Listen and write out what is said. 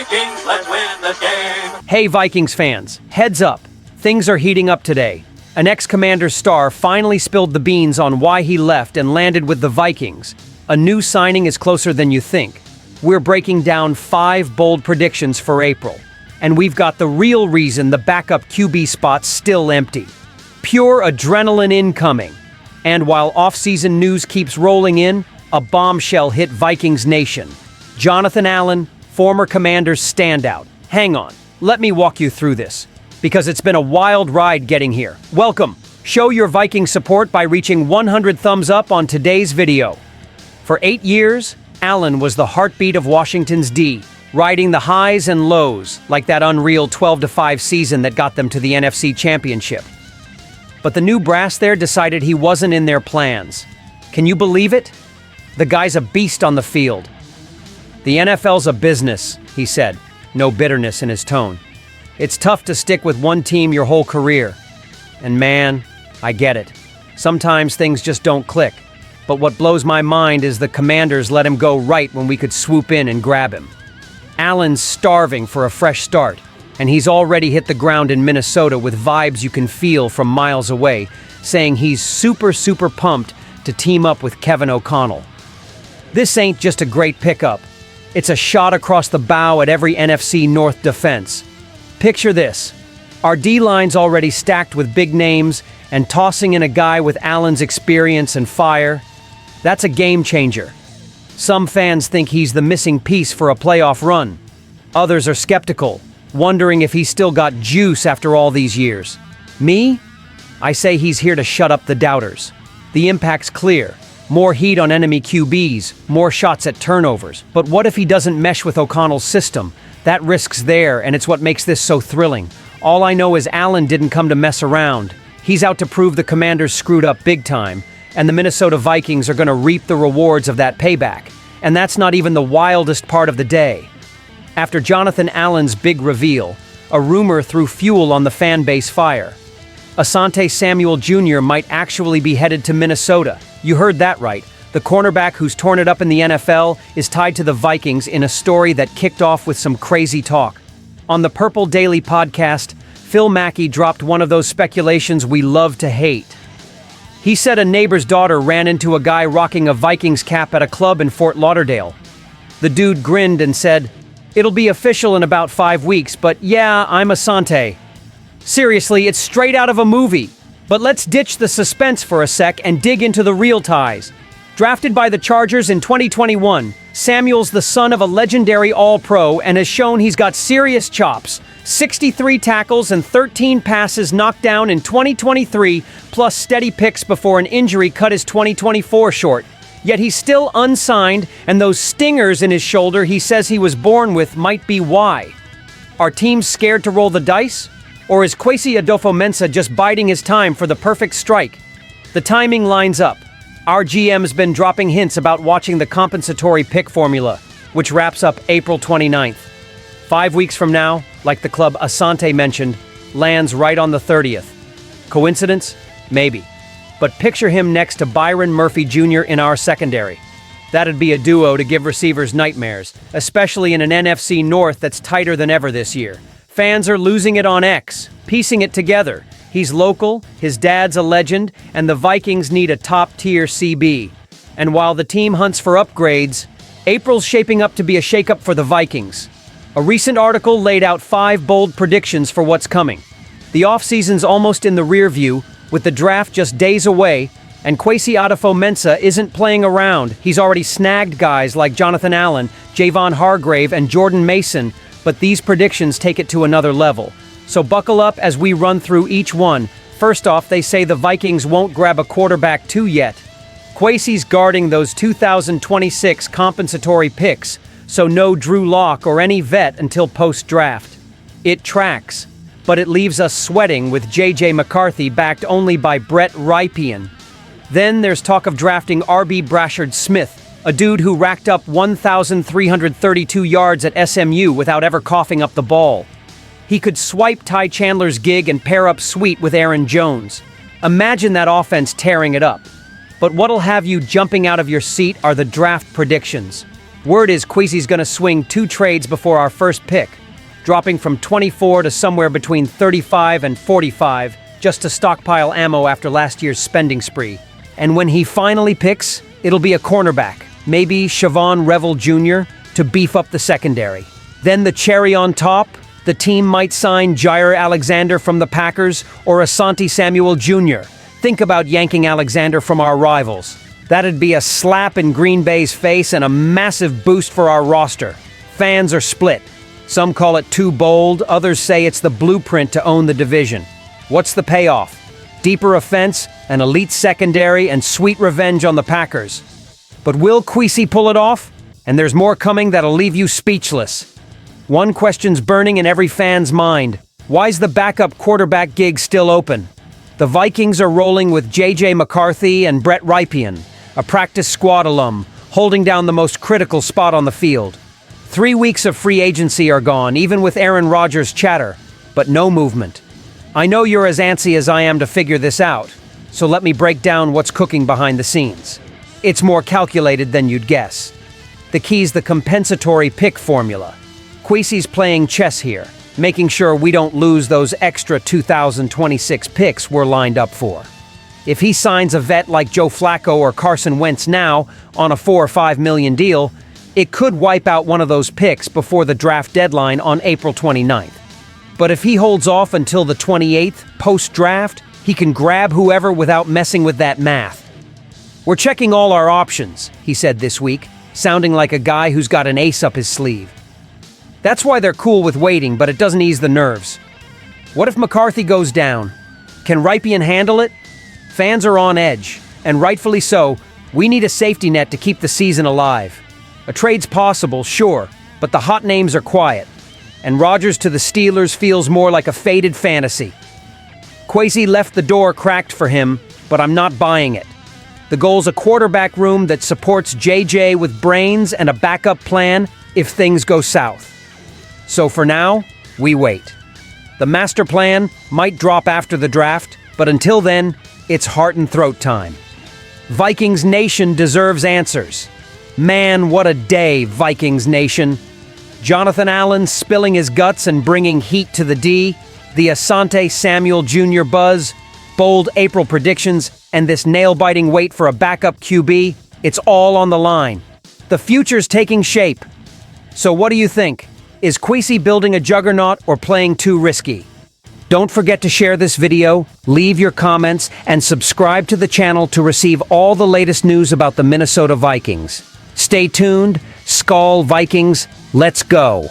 Vikings, let's win the game. Hey Vikings fans, heads up. Things are heating up today. An ex-Commander star finally spilled the beans on why he left and landed with the Vikings. A new signing is closer than you think. We're breaking down 5 bold predictions for April. And we've got the real reason the backup QB spot's still empty. Pure adrenaline incoming. And while off-season news keeps rolling in, a bombshell hit Vikings Nation. Jonathan Allen, former Commander's standout. Hang on, let me walk you through this, because it's been a wild ride getting here. Welcome. Show your Viking support by reaching 100 thumbs up on today's video. For 8 years, Allen was the heartbeat of Washington's D, riding the highs and lows, like that unreal 12-5 season that got them to the NFC Championship. But the new brass there decided he wasn't in their plans. Can you believe it? The guy's a beast on the field. The NFL's a business, he said, no bitterness in his tone. It's tough to stick with one team your whole career. And man, I get it. Sometimes things just don't click. But what blows my mind is the Commanders let him go right when we could swoop in and grab him. Allen's starving for a fresh start, and he's already hit the ground in Minnesota with vibes you can feel from miles away, saying he's super pumped to team up with Kevin O'Connell. This ain't just a great pickup. It's a shot across the bow at every NFC North defense. Picture this. Our D-line's already stacked with big names, and tossing in a guy with Allen's experience and fire, that's a game changer. Some fans think he's the missing piece for a playoff run. Others are skeptical, wondering if he's still got juice after all these years. Me? I say he's here to shut up the doubters. The impact's clear. More heat on enemy QBs, more shots at turnovers. But what if he doesn't mesh with O'Connell's system? That risk's there, and it's what makes this so thrilling. All I know is Allen didn't come to mess around. He's out to prove the Commanders screwed up big time, and the Minnesota Vikings are going to reap the rewards of that payback. And that's not even the wildest part of the day. After Jonathan Allen's big reveal, a rumor threw fuel on the fan base fire. Asante Samuel Jr. might actually be headed to Minnesota. You heard that right. The cornerback who's torn it up in the NFL is tied to the Vikings in a story that kicked off with some crazy talk. On the Purple Daily podcast, Phil Mackey dropped one of those speculations we love to hate. He said a neighbor's daughter ran into a guy rocking a Vikings cap at a club in Fort Lauderdale. The dude grinned and said, "It'll be official in about 5 weeks, but yeah, I'm Asante." Seriously, it's straight out of a movie. But let's ditch the suspense for a sec and dig into the real ties. Drafted by the Chargers in 2021, Samuel's the son of a legendary All-Pro and has shown he's got serious chops. 63 tackles and 13 passes knocked down in 2023, plus steady picks before an injury cut his 2024 short. Yet he's still unsigned, and those stingers in his shoulder he says he was born with might be why. Are teams scared to roll the dice? Or is Kwesi Adofo-Mensah just biding his time for the perfect strike? The timing lines up. Our GM's been dropping hints about watching the compensatory pick formula, which wraps up April 29th. 5 weeks from now, like the club Asante mentioned, lands right on the 30th. Coincidence? Maybe. But picture him next to Byron Murphy Jr. in our secondary. That'd be a duo to give receivers nightmares, especially in an NFC North that's tighter than ever this year. Fans are losing it on X, piecing it together. He's local, his dad's a legend, and the Vikings need a top-tier CB. And while the team hunts for upgrades, April's shaping up to be a shakeup for the Vikings. A recent article laid out 5 bold predictions for what's coming. The offseason's almost in the rear view, with the draft just days away, and Kwesi Adofo-Mensah isn't playing around. He's already snagged guys like Jonathan Allen, Javon Hargrave, and Jordan Mason, but these predictions take it to another level. So buckle up as we run through each one. First off, they say the Vikings won't grab a quarterback too yet. Kwesi's guarding those 2026 compensatory picks, so no Drew Lock or any vet until post-draft. It tracks, but it leaves us sweating with J.J. McCarthy backed only by Brett Rypien. Then there's talk of drafting R.B. Brashard Smith, a dude who racked up 1,332 yards at SMU without ever coughing up the ball. He could swipe Ty Chandler's gig and pair up sweet with Aaron Jones. Imagine that offense tearing it up. But what'll have you jumping out of your seat are the draft predictions. Word is Kwesi's gonna swing 2 trades before our first pick, dropping from 24 to somewhere between 35 and 45 just to stockpile ammo after last year's spending spree. And when he finally picks, it'll be a cornerback, maybe Siobhan Revel Jr., to beef up the secondary. Then the cherry on top, the team might sign Jair Alexander from the Packers or Asante Samuel Jr. Think about yanking Alexander from our rivals. That'd be a slap in Green Bay's face and a massive boost for our roster. Fans are split. Some call it too bold, others say it's the blueprint to own the division. What's the payoff? Deeper offense, an elite secondary, and sweet revenge on the Packers. But will Kwesi pull it off? And there's more coming that'll leave you speechless. One question's burning in every fan's mind. Why's the backup quarterback gig still open? The Vikings are rolling with J.J. McCarthy and Brett Rypien, a practice squad alum, holding down the most critical spot on the field. 3 weeks of free agency are gone, even with Aaron Rodgers' chatter, but no movement. I know you're as antsy as I am to figure this out, so let me break down what's cooking behind the scenes. It's more calculated than you'd guess. The key's the compensatory pick formula. Kwesi's playing chess here, making sure we don't lose those extra 2026 picks we're lined up for. If he signs a vet like Joe Flacco or Carson Wentz now on a $4 or $5 million deal, it could wipe out one of those picks before the draft deadline on April 29th. But if he holds off until the 28th, post-draft, he can grab whoever without messing with that math. We're checking all our options, he said this week, sounding like a guy who's got an ace up his sleeve. That's why they're cool with waiting, but it doesn't ease the nerves. What if McCarthy goes down? Can Rypien handle it? Fans are on edge, and rightfully so. We need a safety net to keep the season alive. A trade's possible, sure, but the hot names are quiet. And Rodgers to the Steelers feels more like a faded fantasy. Kwesi left the door cracked for him, but I'm not buying it. The goal's a quarterback room that supports JJ with brains and a backup plan if things go south. So for now, we wait. The master plan might drop after the draft, but until then, it's heart and throat time. Vikings Nation deserves answers. Man, what a day, Vikings Nation. Jonathan Allen spilling his guts and bringing heat to the D, the Asante Samuel Jr. buzz, bold April predictions, and this nail-biting wait for a backup QB, it's all on the line. The future's taking shape. So what do you think? Is Kwesi building a juggernaut or playing too risky? Don't forget to share this video, leave your comments, and subscribe to the channel to receive all the latest news about the Minnesota Vikings. Stay tuned. SKOL Vikings, let's go!